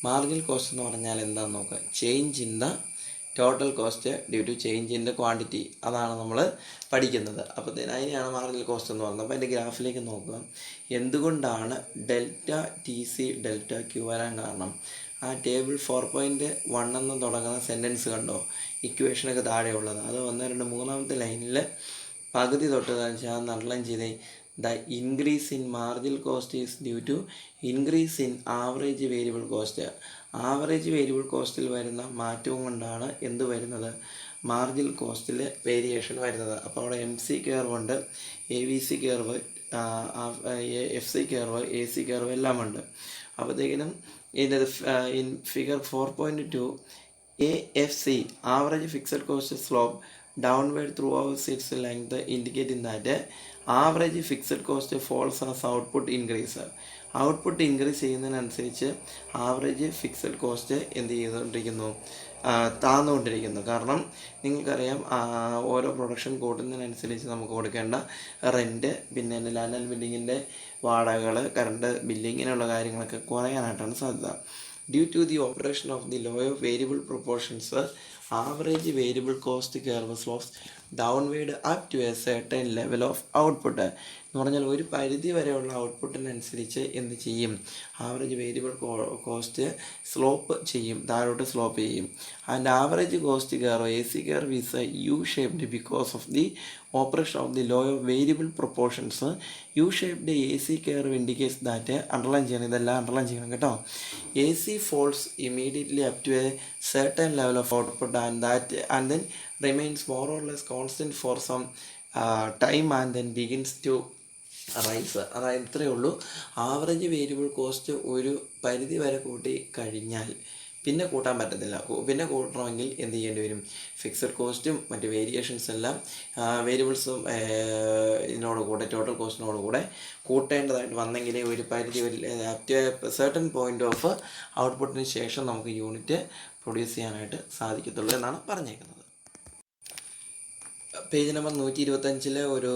മാർജിനൽ കോസ്റ്റ് എന്ന് പറഞ്ഞാൽ എന്താണെന്ന് നോക്കുക. Change in the total cost due to change in the quantity. അതാണ് നമ്മൾ പഠിക്കുന്നത്. അപ്പോൾ അതിനെയാണ് മാർജിനൽ കോസ്റ്റ് എന്ന് പറയുന്നത്. അപ്പോൾ അതിൻ്റെ ഗ്രാഫിലേക്ക് നോക്കുക. എന്തുകൊണ്ടാണ് ഡെൽറ്റ TC ഡെൽറ്റ Q വരാൻ കാരണം? ആ ടേബിൾ 4.1 എന്ന് തുടങ്ങുന്ന സെൻറ്റൻസ് കണ്ടോ? ഇക്വേഷനൊക്കെ താഴെയുള്ളത് അത് 1, 2, 3ാമത്തെ ലൈനിൽ പകുതി തൊട്ട് അണ്ടർലൈൻ ചെയ്തേ. The increase in marginal cost is due to increase in average variable cost. Average variable കോസ്റ്റിൽ വരുന്ന മാറ്റവും കൊണ്ടാണ് എന്ത് വരുന്നത്? മാർജിനൽ കോസ്റ്റിൽ വേരിയേഷൻ വരുന്നത്. അപ്പോൾ അവിടെ MC കർവ് ഉണ്ട്, AVC curve, FC curve, AC curve എല്ലാം ഉണ്ട്. അപ്പോഴത്തേക്കിനും ഇതിൻ്റെ in figure 4.2 AFC average fixed cost slope downward throughout its length indicating that average fixed cost falls as output increase. Output increase ചെയ്യുന്നതിനനുസരിച്ച് average fixed cost എന്ത് ചെയ്തുകൊണ്ടിരിക്കുന്നു? താന്നുകൊണ്ടിരിക്കുന്നു. കാരണം നിങ്ങൾക്കറിയാം, ഓരോ production കൂട്ടുന്നതിനനുസരിച്ച് നമുക്ക് കൊടുക്കേണ്ട റെൻറ്റ്, പിന്നെ ലാൻഡ് ആൻഡ് ബിൽഡിങ്ങിൻ്റെ വാടകകൾ, കറണ്ട് ബില്ല്, ഇങ്ങനെയുള്ള കാര്യങ്ങളൊക്കെ കുറയാനായിട്ടാണ് സാധ്യത. Due to the operation of the law of variable proportions, average variable cost curve slopes downward up to a certain level of output. എന്ന് പറഞ്ഞാൽ ഒരു പരിധി വരെയുള്ള ഔട്ട്പുട്ടിനനുസരിച്ച് എന്ത് ചെയ്യും, ആവറേജ് വേരിയബിൾ കോസ്റ്റ് സ്ലോപ്പ് ചെയ്യും, താഴോട്ട് സ്ലോപ്പ് ചെയ്യും. And average cost curve A C curve is U shaped because of the operation of the law of variable proportions. U shaped A C curve indicates that, underline ചെയ്യണം, ഇതെല്ലാം underline ചെയ്യണം കേട്ടോ. A C falls immediately up to a certain level of output and then remains more or less constant for some time and then begins to rise. അതായത് ഇത്രയേ ഉള്ളൂ. Average variable cost ഒരു പരിധി വരെ കൂട്ടി കഴിഞ്ഞാൽ പിന്നെ കൂട്ടാൻ പറ്റത്തില്ല. പിന്നെ കൂട്ടണമെങ്കിൽ എന്ത് ചെയ്യേണ്ടി വരും, ഫിക്സഡ് കോസ്റ്റും മറ്റ് വേരിയേഷൻസ് എല്ലാം വേരിയബിൾസും ഇതിനോട് കൂടെ ടോട്ടൽ കോസ്റ്റിനോട് കൂടെ കൂട്ടേണ്ടതായിട്ട് വന്നെങ്കിലേ ഒരു പരിധി up to certain point of ഔട്ട്പുട്ടിന് ശേഷം നമുക്ക് യൂണിറ്റ് പ്രൊഡ്യൂസ് ചെയ്യാനായിട്ട് സാധിക്കത്തുള്ളൂ എന്നാണ് പറഞ്ഞേക്കുന്നത്. പേജ് നമ്പർ 125 ഒരു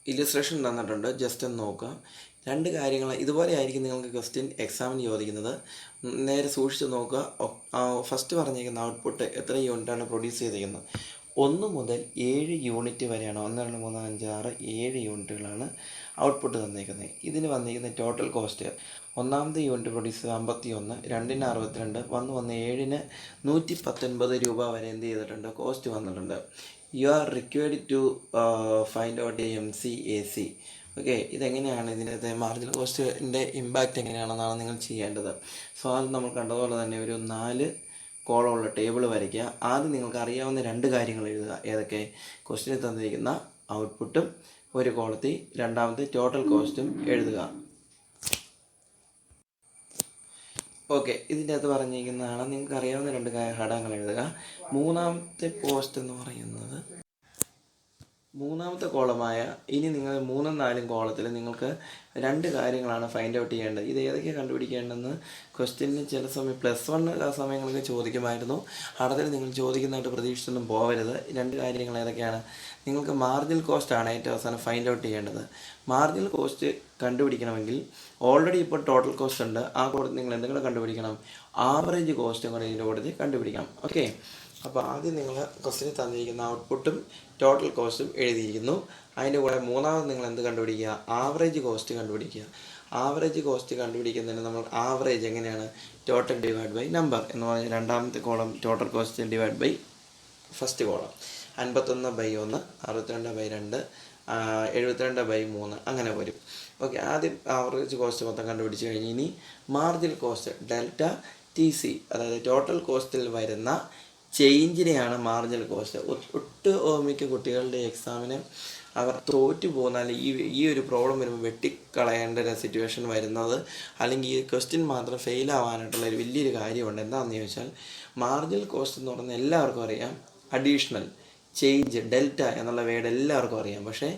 ഇല്ലസ്ട്രേഷൻ തന്നിട്ടുണ്ട്, ജസ്റ്റ് ഒന്ന് നോക്കുക. രണ്ട് കാര്യങ്ങൾ ഇതുപോലെ ആയിരിക്കും നിങ്ങൾക്ക് ക്വസ്റ്റ്യൻ എക്സാമിന് ചോദിക്കുന്നത്. നേരെ സൂക്ഷിച്ച് നോക്കുക. ഫസ്റ്റ് പറഞ്ഞേക്കുന്ന ഔട്ട്പുട്ട് എത്ര യൂണിറ്റാണ് പ്രൊഡ്യൂസ് ചെയ്തിരിക്കുന്നത്, 1 മുതൽ 7 യൂണിറ്റ് വരെയാണ്. 1, 2, 3, 5, 6, 7 യൂണിറ്റുകളാണ് ഔട്ട്പുട്ട് തന്നേക്കുന്നത്. ഇതിന് വന്നിരിക്കുന്ന ടോട്ടൽ കോസ്റ്റ്, ഒന്നാമത്തെ യൂണിറ്റ് പ്രൊഡ്യൂസ് 51, 2-ന് 62, 7-ന് 119 രൂപ വരെ എന്ത് ചെയ്തിട്ടുണ്ട്, കോസ്റ്റ് വന്നിട്ടുണ്ട്. You are required to find out MCAC. Okay, ഇതെങ്ങനെയാണ് ഇതിൻ്റെ മാർജിനൽ കോസ്റ്റിൻ്റെ ഇമ്പാക്റ്റ് എങ്ങനെയാണെന്നാണ് നിങ്ങൾ ചെയ്യേണ്ടത്. സോ അത് നമ്മൾ കണ്ടതുപോലെ തന്നെ ഒരു 4 കോളമുള്ള ടേബിൾ വരയ്ക്കുക. ആദ്യം നിങ്ങൾക്ക് അറിയാവുന്ന 2 കാര്യങ്ങൾ എഴുതുക. ഏതൊക്കെ, ക്വസ്റ്റിനിൽ തന്നിരിക്കുന്ന ഔട്ട്പുട്ടും ഒരു കോളത്തിൽ രണ്ടാമത്തെ ടോട്ടൽ കോസ്റ്റും എഴുതുക. ഓക്കെ, ഇതിൻ്റെ അകത്ത് പറഞ്ഞിരിക്കുന്നതാണ് നിങ്ങൾക്ക് അറിയാവുന്ന 2 ഘടകങ്ങൾ എഴുതുക. മൂന്നാമത്തെ പോസ്റ്റ് എന്ന് പറയുന്നത് മൂന്നാമത്തെ കോളമായ, ഇനി നിങ്ങൾ 3ഉം 4ഉം കോളത്തിൽ നിങ്ങൾക്ക് 2 കാര്യങ്ങളാണ് ഫൈൻഡ് ഔട്ട് ചെയ്യേണ്ടത്. ഇത് ഏതൊക്കെ കണ്ടുപിടിക്കേണ്ടതെന്ന് ക്വസ്റ്റ്യനിൽ ചില സമയം +1 ആ സമയങ്ങളൊക്കെ ചോദിക്കുമായിരുന്നു. അടുത്തിൽ നിങ്ങൾ ചോദിക്കുന്നതായിട്ട് പ്രതീക്ഷിച്ചൊന്നും പോകരുത്. 2 കാര്യങ്ങൾ ഏതൊക്കെയാണ്, നിങ്ങൾക്ക് മാർജിനൽ കോസ്റ്റാണ് ഏറ്റവും അവസാനം ഫൈൻഡ് ഔട്ട് ചെയ്യേണ്ടത്. മാർജിനൽ കോസ്റ്റ് കണ്ടുപിടിക്കണമെങ്കിൽ ഓൾറെഡി ഇപ്പോൾ ടോട്ടൽ കോസ്റ്റ് ഉണ്ട്, ആ കൂടെ നിങ്ങൾ എന്തെങ്കിലും കണ്ടുപിടിക്കണം, ആവറേജ് കോസ്റ്റും കൂടെ ഇതിൻ്റെ കൂടെ കണ്ടുപിടിക്കണം. ഓക്കെ, അപ്പോൾ ആദ്യം നിങ്ങൾ ക്വസ്റ്റിന് തന്നിരിക്കുന്ന ഔട്ട്പുട്ടും ടോട്ടൽ കോസ്റ്റും എഴുതിയിരിക്കുന്നു. അതിൻ്റെ കൂടെ മൂന്നാമത് നിങ്ങൾ എന്ത് കണ്ടുപിടിക്കുക, ആവറേജ് കോസ്റ്റ് കണ്ടുപിടിക്കുക. ആവറേജ് കോസ്റ്റ് കണ്ടുപിടിക്കുന്നതിന് നമ്മൾ ആവറേജ് എങ്ങനെയാണ്, ടോട്ടൽ ഡിവൈഡ് ബൈ നമ്പർ എന്ന് പറഞ്ഞാൽ രണ്ടാമത്തെ column total cost divide by first column. 51/1, 62/2, 72/3 അങ്ങനെ വരും. ഓക്കെ, ആദ്യം ആവറേജ് കോസ്റ്റ് മൊത്തം കണ്ടുപിടിച്ച് കഴിഞ്ഞ് ഇനി മാർജിനൽ കോസ്റ്റ് ഡെൽറ്റ TC, അതായത് ടോട്ടൽ കോസ്റ്റിൽ വരുന്ന ചേഞ്ചിനെയാണ് മാർജിനൽ കോസ്റ്റ്. മിക്ക കുട്ടികളുടെ എക്സാമിന് അവർ തോറ്റു പോകുന്നാൽ ഈ ഒരു പ്രോബ്ലം വരുമ്പോൾ വെട്ടിക്കളയേണ്ട ഒരു സിറ്റുവേഷൻ വരുന്നത്, അല്ലെങ്കിൽ ഈ ക്വസ്റ്റ്യൻ മാത്രം ഫെയിൽ ആവാനായിട്ടുള്ള ഒരു വലിയൊരു കാര്യമുണ്ട്. എന്താണെന്ന് ചോദിച്ചാൽ, മാർജിനൽ കോസ്റ്റ് എന്ന് പറയുന്നത് എല്ലാവർക്കും അറിയാം, അഡീഷണൽ ചേഞ്ച് ഡെൽറ്റ എന്നുള്ള വേർഡ് എല്ലാവർക്കും അറിയാം. പക്ഷേ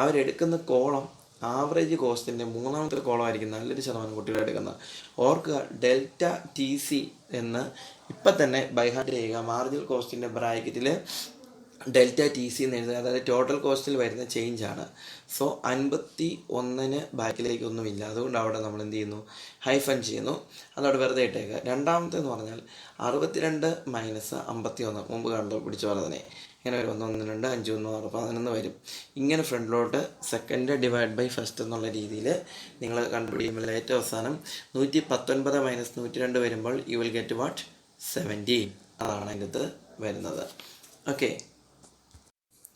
അവരെടുക്കുന്ന കോളം ആവറേജ് കോസ്റ്റിൻ്റെ മൂന്നാമത്തെ കോളമായിരിക്കും നല്ലൊരു ശതമാനം കുട്ടികൾ എടുക്കുന്നത്. ഓർക്കുക, ഡെൽറ്റ TC എന്ന് ഇപ്പം തന്നെ ബൈഹാർട്ട് ചെയ്യുക. മാർജിനൽ കോസ്റ്റിൻ്റെ ബ്രാക്കറ്റിൽ ഡെൽറ്റ TC എന്ന് എഴുതുക, അതായത് ടോട്ടൽ കോസ്റ്റിൽ വരുന്ന ചേഞ്ചാണ്. സോ 51-ന് ബാക്കിലേക്കൊന്നുമില്ല, അതുകൊണ്ട് അവിടെ നമ്മൾ എന്ത് ചെയ്യുന്നു, ഹൈഫൻ ചെയ്യുന്നു, അതവിടെ വെറുതെ ഇട്ടേക്കുക. രണ്ടാമത്തെന്ന് പറഞ്ഞാൽ 62 - 51, മുമ്പ് കണ്ടുപിടിച്ച പോലെ തന്നെ ഇങ്ങനെ വരും. 1, 1, 2, 5, 1, 6, 11 വരും. ഇങ്ങനെ ഫ്രണ്ടിലോട്ട് സെക്കൻഡ് ഡിവൈഡ് ബൈ ഫസ്റ്റ് എന്നുള്ള രീതിയിൽ നിങ്ങൾ കണ്ടുപിടിക്കുമ്പോൾ ഏറ്റവും അവസാനം 119 - 102 വരുമ്പോൾ യു വിൽ ഗെറ്റ് വാട്ട്, 70. അതാണ് അതിൻ്റെ അകത്ത് വരുന്നത്. ഓക്കെ,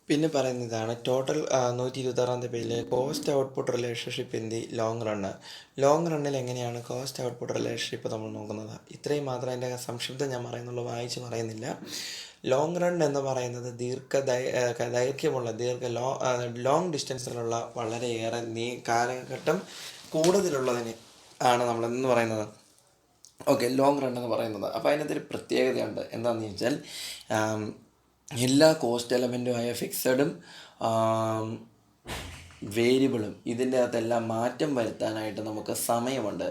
പിന്നെ പറയുന്നതാണ് ടോട്ടൽ 126-ാമത്തെ പേജിൽ cost output relationship in the long run. Long റണ്ണിൽ എങ്ങനെയാണ് കോസ്റ്റ് ഔട്ട്പുട്ട് റിലേഷൻഷിപ്പ് നമ്മൾ നോക്കുന്നത്. ഇത്രയും മാത്രം അതിൻ്റെ സംക്ഷിപ്തം ഞാൻ പറയുന്നുള്ളൂ, വായിച്ച് പറയുന്നില്ല. ലോങ് റൺ എന്ന് പറയുന്നത് ദൈർഘ്യമുള്ള ലോങ് ഡിസ്റ്റൻസിലുള്ള വളരെയേറെ കാലഘട്ടം കൂടുതലുള്ളതിന് ആണ് നമ്മളെന്ന് പറയുന്നത്. ഓക്കെ, ലോങ് റൺ എന്ന് പറയുന്നത്. അപ്പോൾ അതിനകത്തൊരു പ്രത്യേകതയുണ്ട്. എന്താണെന്ന് ചോദിച്ചാൽ, എല്ലാ കോസ്റ്റ് എലമെൻറ്റുമായ ഫിക്സഡും വേരിയബിളും ഇതിൻ്റെ അകത്തെല്ലാം മാറ്റം വരുത്താനായിട്ട് നമുക്ക് സമയമുണ്ട്.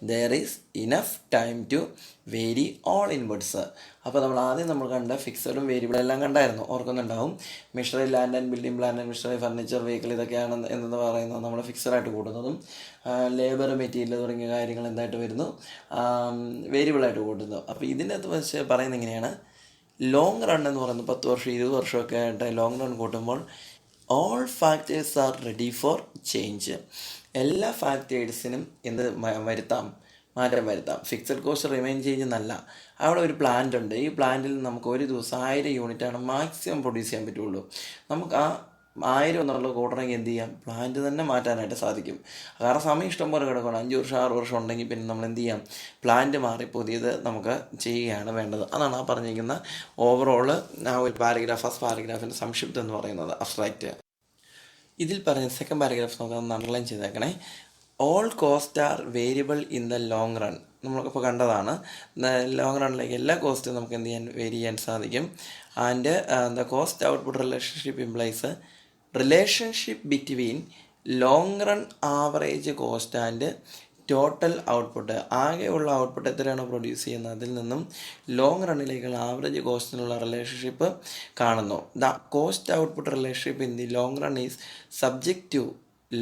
There is enough time to vary all inputs. അപ്പോൾ നമ്മൾ കണ്ട ഫിക്സഡും വേരിയബിളും എല്ലാം കണ്ടായിരുന്നു, ഓർക്കുന്നുണ്ടാവും. Machinery, land and building, plant and machinery, furniture, vehicle, ഇതൊക്കെയാണ് എന്ന് പറയുന്നത് നമ്മൾ ഫിക്സഡായിട്ട് കൂട്ടുന്നതും. ലേബർ, മെറ്റീരിയൽ തുടങ്ങിയ കാര്യങ്ങൾ എന്തായിട്ട് വരുന്നു, വേരിയബിളായിട്ട് കൂട്ടുന്നു. അപ്പോൾ ഇതിൻ്റെ അകത്ത് വെച്ച് പറയുന്നത് എങ്ങനെയാണ്, ലോങ് റൺ എന്ന് പറയുന്നത് 10 വർഷം 20 വർഷമൊക്കെ ആയിട്ട് ലോങ് റൺ കൂട്ടുമ്പോൾ all factors are ready for change. എല്ലാ ഫാക്ടേഴ്സിനും എന്ത് മാറ്റം വരുത്താം. ഫിക്സഡ് കോസ്റ്റ് റിമെയിൻ ചേഞ്ച് എന്നല്ല. അവിടെ ഒരു പ്ലാന്റ് ഉണ്ട്. ഈ പ്ലാന്റിൽ നമുക്ക് ഒരു ദിവസം 1000 യൂണിറ്റാണ് മാക്സിമം പ്രൊഡ്യൂസ് ചെയ്യാൻ പറ്റുള്ളൂ. നമുക്ക് ആ 1000 എന്നുള്ള കൂട്ടണമെങ്കിൽ എന്ത് ചെയ്യാം? പ്ലാന്റ് തന്നെ മാറ്റാനായിട്ട് സാധിക്കും. കാരണം സമയം ഇഷ്ടംപോലെ കിടക്കണം. 5 വർഷം 6 വർഷം ഉണ്ടെങ്കിൽ പിന്നെ നമ്മൾ എന്ത് ചെയ്യാം? പ്ലാന്റ് മാറി പുതിയത് നമുക്ക് ചെയ്യുകയാണ് വേണ്ടത്. അതാണ് ആ പറഞ്ഞിരിക്കുന്ന ഓവറോള് ആ ഒരു ഫസ്റ്റ് പാരഗ്രാഫിൻ്റെ സംക്ഷിപ്തം എന്ന് പറയുന്നത്, അബ്സ്ട്രാക്റ്റ്. ഇതിൽ പറഞ്ഞ സെക്കൻഡ് പാരഗ്രാഫ് നമുക്ക് അണ്ടർലൈൻ ചെയ്തേക്കണേ. All cost are variable in the long run. നമ്മൾക്കിപ്പോൾ കണ്ടതാണ്. ലോങ് റണ്ണിലേക്ക് എല്ലാ കോസ്റ്റും നമുക്ക് എന്ത് ചെയ്യാൻ സാധിക്കും. And the cost output relationship implies relationship between long run average cost and total output. ആകെയുള്ള ഔട്ട്പുട്ട് എത്രയാണോ പ്രൊഡ്യൂസ് ചെയ്യുന്നത് അതിൽ നിന്നും ലോങ് റണ്ണിലേക്കുള്ള ആവറേജ് കോസ്റ്റിനുള്ള റിലേഷൻഷിപ്പ് കാണുന്നു. The cost output relationship in the long run is subject to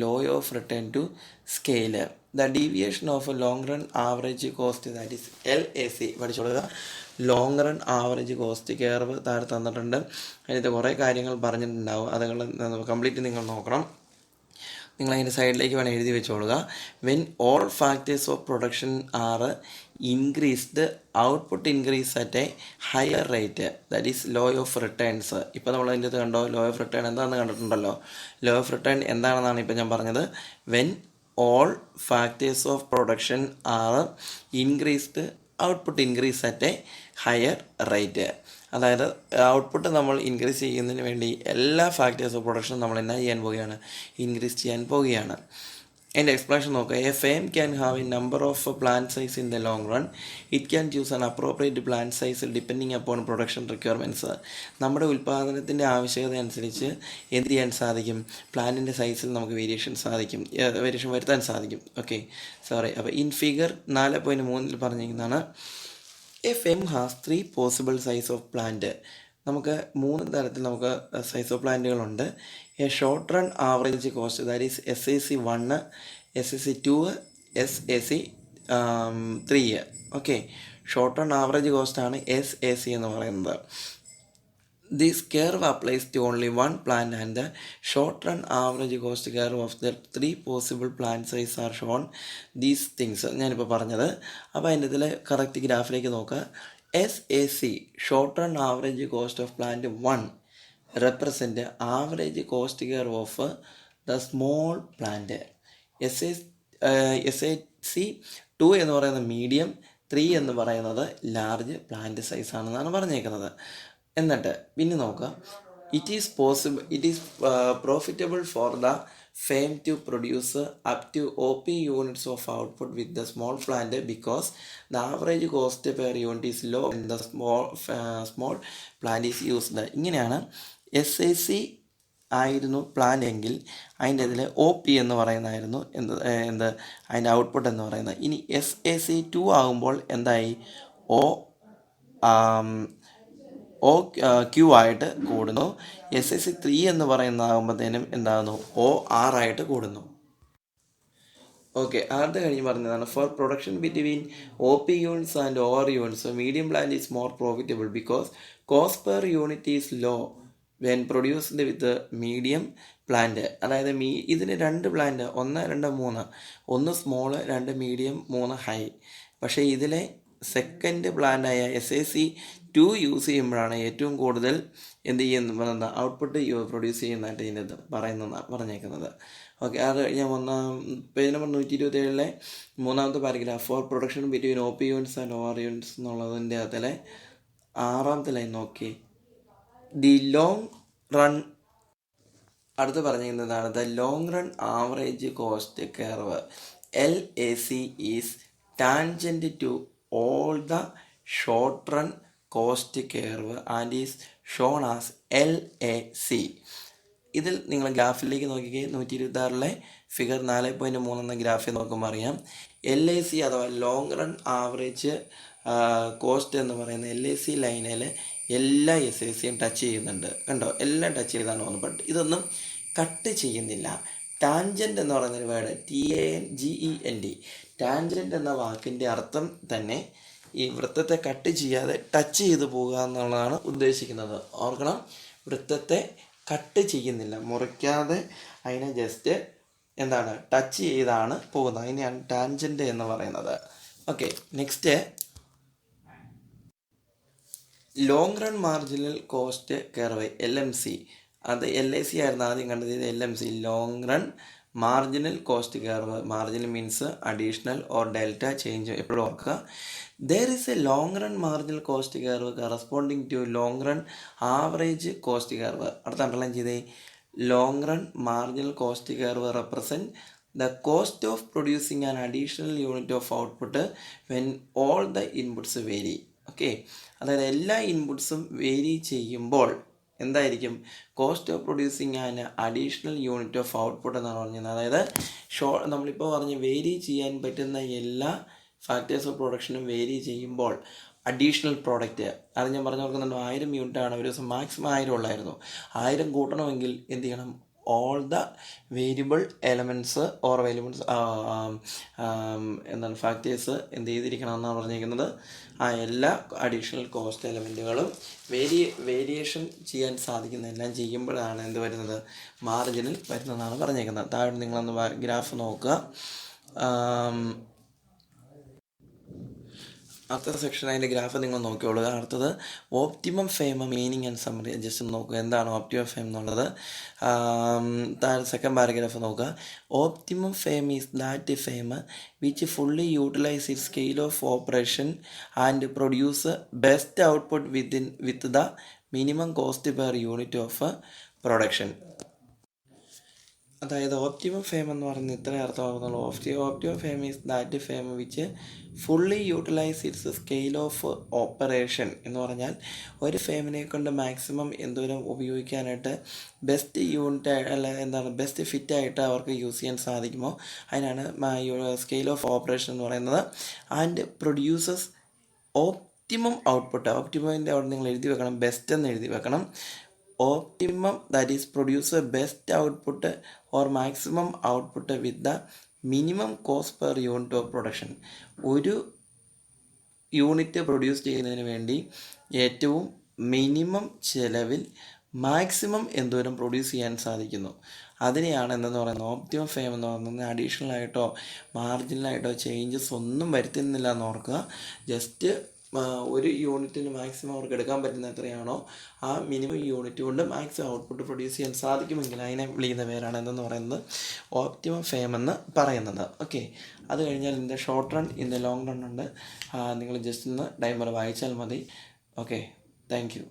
law of return to scale. The deviation of long run average cost, that is LAC പഠിച്ചോളുക. Long run average cost curve താഴെ തന്നിട്ടുണ്ട്. അതിനകത്ത് കുറേ കാര്യങ്ങൾ പറഞ്ഞിട്ടുണ്ടാവും. അതുങ്ങൾ complete നിങ്ങൾ നോക്കണം. നിങ്ങൾ അതിൻ്റെ സൈഡിലേക്ക് വേണം എഴുതി വെച്ചോളുക. When all factors of production are increased, output increase at a higher rate, that is law of returns. ഇപ്പോൾ നമ്മൾ അതിൻ്റെ അകത്ത് കണ്ടോ, ലോ ഓഫ് റിട്ടേൺ എന്താണെന്ന് കണ്ടിട്ടുണ്ടല്ലോ. ലോ ഓഫ് റിട്ടേൺ എന്താണെന്നാണ് ഇപ്പോൾ ഞാൻ പറഞ്ഞത്. When all factors of production are increased, output increase at a higher rate. അതായത് ഔട്ട്പുട്ട് നമ്മൾ ഇൻക്രീസ് ചെയ്യുന്നതിന് വേണ്ടി എല്ലാ ഫാക്ടേഴ്സ് ഓഫ് പ്രൊഡക്ഷനും നമ്മൾ എന്നാ ചെയ്യാൻ പോവുകയാണ്? ഇൻക്രീസ് ചെയ്യാൻ പോവുകയാണ്. എൻ്റെ എക്സ്പ്ലനേഷൻ നോക്കുക. A firm can have A number of plant size in the long run. It can choose an appropriate plant size depending upon production requirements. നമ്മുടെ ഉൽപ്പാദനത്തിൻ്റെ ആവശ്യകത അനുസരിച്ച് എന്ത് ചെയ്യാൻ സാധിക്കും? പ്ലാന്റിൻ്റെ സൈസിൽ നമുക്ക് വേരിയേഷൻ വരുത്താൻ സാധിക്കും. ഓക്കെ, അപ്പോൾ ഇൻ ഫിഗർ 4.3 പറഞ്ഞിരിക്കുന്നതാണ്. A firm has 3 possible size of plant. നമുക്ക് 3 തരത്തിൽ നമുക്ക് സൈസ് ഓഫ് പ്ലാന്റുകളുണ്ട്. A short run average cost, that is SAC1, SAC2, SAC3. Okay, short run average കോസ്റ്റാണ് SAC എന്ന് പറയുന്നത്. This curve applies to only one plant and the short run average cost curve of the 3 possible plant size are shown. These things ഞാനിപ്പോൾ പറഞ്ഞത്. അപ്പോൾ അതിൻ്റെ ഇതിൽ correct ഗ്രാഫിലേക്ക് നോക്കുക. SAC short run average cost of plant 1 represent average cost curve of the small plant. SAC2 എന്ന് പറയുന്നത് medium, 3 എന്ന് പറയുന്നത് ലാർജ് പ്ലാന്റ് സൈസ് ആണെന്നാണ് പറഞ്ഞേക്കുന്നത്. എന്നിട്ട് പിന്നെ നോക്കുക. It is profitable for the firm to produce up to OP units of output with the small plant because the average cost per unit is low in the small plant is used. ഇങ്ങനെയാണ് SAC ആയിരുന്നു plan എങ്കിൽ അതിൻ്റെ ഇതിൽ OP എന്ന് പറയുന്നതായിരുന്നു അതിൻ്റെ output എന്ന് പറയുന്നത്. ഇനി SAC2 ആകുമ്പോൾ എന്തായി? OQ ആയിട്ട് കൂടുന്നു. SAC3 എന്ന് പറയുന്നതാകുമ്പോഴത്തേനും എന്താകുന്നു? OR ആയിട്ട് കൂടുന്നു. ഓക്കെ, അത് കഴിഞ്ഞ് പറഞ്ഞതാണ് for production between OP units and OR units medium plant is more profitable because cost per unit is low when produced with medium plant. അതായത് ഇതിന് 2 പ്ലാന്റ്, 1, 2, 3, 1 സ്മോള്, 2 മീഡിയം, 3 ഹൈ. പക്ഷേ ഇതിലെ സെക്കൻഡ് പ്ലാന്റായ SAC2 യൂസ് ചെയ്യുമ്പോഴാണ് ഏറ്റവും കൂടുതൽ എന്ത് ചെയ്യുന്നത്? Output produce ചെയ്യുന്നതായിട്ട് ഇതിനകത്ത് പറഞ്ഞേക്കുന്നത്. ഓക്കെ, അത് കഴിഞ്ഞാൽ പേജ് നമ്പർ 127 മൂന്നാമത്തെ paragraph for production between OP units and OR units എന്നുള്ളതിൻ്റെ അതിലെ 6ാമത്തെ ലൈൻ നോക്കി. ദി ലോങ് റൺ അടുത്ത് പറഞ്ഞിരിക്കുന്നതാണ് the long run average cost curve LAC is tangent to all the short run cost curve and is shown as LAC. ഇതിൽ നിങ്ങൾ ഗ്രാഫിലേക്ക് നോക്കിക്കേ. 126 figure 4.3 എന്ന ഗ്രാഫിൽ നോക്കുമ്പോൾ അറിയാം LAC അഥവാ ലോങ് റൺ ആവറേജ് കോസ്റ്റ് എന്ന് പറയുന്ന LAC ലൈനിൽ എല്ലാ SACയും ടച്ച് ചെയ്യുന്നുണ്ട്. കണ്ടോ, എല്ലാം ടച്ച് ചെയ്താണ് പോകുന്നത്. ബട്ട് ഇതൊന്നും കട്ട് ചെയ്യുന്നില്ല. ടാൻജൻറ്റ് എന്ന് പറയുന്നൊരു വേർഡ് TANGENT, ടാൻജൻറ്റ് എന്ന വാക്കിൻ്റെ അർത്ഥം തന്നെ ഈ വൃത്തത്തെ കട്ട് ചെയ്യാതെ ടച്ച് ചെയ്ത് പോകുക എന്നുള്ളതാണ് ഉദ്ദേശിക്കുന്നത്. ഓർക്കണം, വൃത്തത്തെ കട്ട് ചെയ്യുന്നില്ല, മുറിക്കാതെ അതിനെ ജസ്റ്റ് എന്താണ് ടച്ച് ചെയ്താണ് പോകുന്നത്. അതിനെയാണ് ടാൻജൻറ്റ് എന്ന് പറയുന്നത്. Okay, next long run marginal cost curve LMC. അത് LIC ആയിരുന്നു ആദ്യം കണ്ടത്. LMC long run marginal cost curve. Marginal means additional or delta change, എപ്പോഴും ഓർക്കുക. There is a long run marginal cost curve corresponding to long run average cost curve. അടുത്ത underline ചെയ്തേ. Long run marginal cost curve represent the cost of producing an additional unit of output when all the inputs vary. Okay, അതായത് എല്ലാ ഇൻപുട്സും vary ചെയ്യുമ്പോൾ എന്തായിരിക്കും cost of producing and additional unit of output എന്നാണ് പറഞ്ഞത്. അതായത് നമ്മളിപ്പോൾ പറഞ്ഞ് വേരി ചെയ്യാൻ പറ്റുന്ന എല്ലാ ഫാക്ടേഴ്സ് ഓഫ് പ്രൊഡക്ഷനും വേരി ചെയ്യുമ്പോൾ അഡീഷണൽ പ്രോഡക്റ്റ്, അത് ഞാൻ പറഞ്ഞു കൊടുക്കുന്നുണ്ട്. 1000 യൂണിറ്റാണ് ഒരു ദിവസം മാക്സിമം 1000 ഉള്ളായിരുന്നു. 1000 കൂട്ടണമെങ്കിൽ എന്ത് ചെയ്യണം? All the variable elements or elements എന്താണ് ഫാക്ടേഴ്സ് എന്ത് ചെയ്തിരിക്കണം എന്നാണ് പറഞ്ഞിരിക്കുന്നത്. ആ എല്ലാ അഡീഷണൽ കോസ്റ്റ് എലമെൻറ്റുകളും വേരിയേഷൻ ചെയ്യാൻ സാധിക്കുന്ന എല്ലാം ചെയ്യുമ്പോഴാണ് എന്ത് വരുന്നത്? മാർജിനിൽ വരുന്നതെന്നാണ് പറഞ്ഞിരിക്കുന്നത്. താഴെ നിങ്ങളൊന്ന് ഗ്രാഫ് നോക്കുക. അടുത്ത സെക്ഷൻ അതിൻ്റെ ഗ്രാഫ് നിങ്ങൾ നോക്കിയോളുക. അടുത്തത് optimum firm meaning and summary. Just നോക്കുക എന്താണ് ഓപ്റ്റിമം ഫെയിം എന്നുള്ളത്. താഴെ സെക്കൻഡ് പാരഗ്രാഫ് നോക്കുക. Optimum firm is that firm which fully utilise it scale of operation and produce best output with the minimum cost per unit of production. അതായത് optimum firm എന്ന് പറയുന്നത് ഇത്ര അർത്ഥമാകുന്നുള്ളൂ. Optimum firm is that firm which fully utilise its scale of operation എന്ന് പറഞ്ഞാൽ ഒരു ഫെയിമിനെ കൊണ്ട് maximum എന്തോരം ഉപയോഗിക്കാനായിട്ട് ബെസ്റ്റ് യൂണിറ്റ് അല്ല എന്താണ് ബെസ്റ്റ് ഫിറ്റായിട്ട് അവർക്ക് യൂസ് ചെയ്യാൻ സാധിക്കുമോ അതിനാണ് സ്കെയിൽ ഓഫ് ഓപ്പറേഷൻ എന്ന് പറയുന്നത്. And produces optimum output. ഓപ്റ്റിമത്തിൻ്റെ അവിടെ നിങ്ങൾ എഴുതി വെക്കണം, ബെസ്റ്റ് എന്ന് എഴുതി വെക്കണം. Optimum that is produce best output or maximum output with the minimum cost per unit of production. ഒരു യൂണിറ്റ് പ്രൊഡ്യൂസ് ചെയ്യുന്നതിന് വേണ്ടി ഏറ്റവും മിനിമം ചിലവിൽ മാക്സിമം എന്തോരം പ്രൊഡ്യൂസ് ചെയ്യാൻ സാധിക്കുന്നു അതിനെയാണ് എന്തെന്ന് പറയുന്നത് ഓപ്റ്റിമം ഫെയിം എന്ന് പറയുന്നത്. അഡീഷണൽ ആയിട്ടോ മാർജിനലായിട്ടോ ചേഞ്ചസ് ഒന്നും വരുത്തുന്നില്ല എന്ന് ഓർക്കുക. ജസ്റ്റ് ഒരു യൂണിറ്റിന് മാക്സിമം അവർക്ക് എടുക്കാൻ പറ്റുന്ന എത്രയാണോ ആ മിനിമം യൂണിറ്റ് കൊണ്ട് മാക്സിമം ഔട്ട്പുട്ട് പ്രൊഡ്യൂസ് ചെയ്യാൻ സാധിക്കുമെങ്കിൽ അതിനെ വിളിക്കുന്ന പേരാണ് എന്തെന്ന് പറയുന്നത് ഓപ്റ്റിമം ഫെയിം എന്ന് പറയുന്നത്. ഓക്കെ, അത് കഴിഞ്ഞാൽ ഇതിൻ്റെ ഷോർട്ട് റൺ ഇതിൻ്റെ ലോങ് റൺ ഉണ്ട്. നിങ്ങൾ ജസ്റ്റ് ഒന്ന് ടൈമർ വായിച്ചാൽ മതി. Okay, thank you.